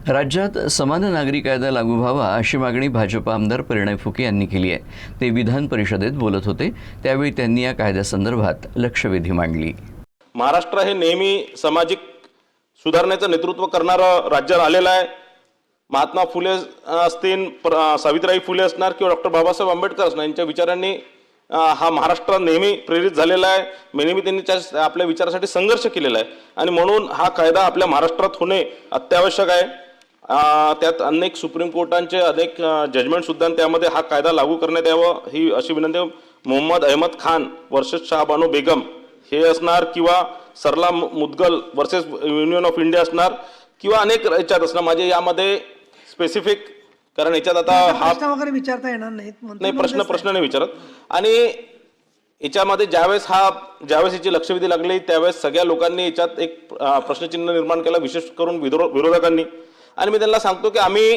राज्यात समान नागरी कायदा लागू व्हावा अशी मागणी भाजप आमदार परिणय फुके यांनी केली आहे। ते विधान परिषदेत बोलत होते, त्यावेळी त्यांनी या कायद्यासंदर्भात लक्षवेधी मांडली। महाराष्ट्र हे नेहमी सामाजिक सुधारणेचं नेतृत्व करणारं राज्य आलेलं आहे। महात्मा फुले असतील, सावित्रीबाई फुले असणार किंवा डॉक्टर बाबासाहेब आंबेडकर असणार, यांच्या विचारांनी हा महाराष्ट्र नेहमी प्रेरित झालेला आहे। नेहमी त्यांनी आपल्या विचारासाठी संघर्ष केलेला आहे आणि म्हणून हा कायदा आपल्या महाराष्ट्रात होणे अत्यावश्यक आहे। त्यात अनेक सुप्रीम कोर्टांचे अनेक जजमेंट सुद्धा त्यामध्ये हा कायदा लागू करण्यात यावं ही अशी विनंती। मोहम्मद अहमद खान वर्सेस शाहबानो बेगम हे असणार किंवा Sarla Mudgal versus union of India असणार किंवा अनेक याच्यात असणार। माझे यामध्ये स्पेसिफिक, कारण याच्यात आता हा वगैरे विचारता येणार नाही, प्रश्न नाही विचारत। आणि याच्यामध्ये ज्यावेळेस याची लक्षवेधी लागली त्यावेळेस सगळ्या लोकांनी याच्यात एक प्रश्नचिन्ह निर्माण केला, विशेष करून विरोधकांनी। आणि मी त्यांना सांगतो की आम्ही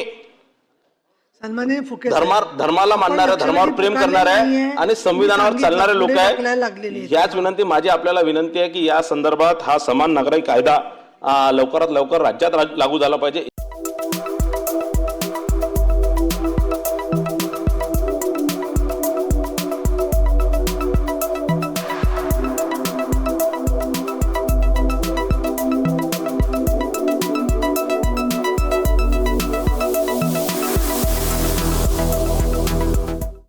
सन्माननीय फुके धर्माला मानणारे, धर्मावर प्रेम करणारे आणि संविधानावर चालणारे लोक आहेत। याच विनंती माझी आपल्याला विनंती आहे की या संदर्भात हा समान नागरिक कायदा लवकरात लवकर राज्यात लागू झाला पाहिजे।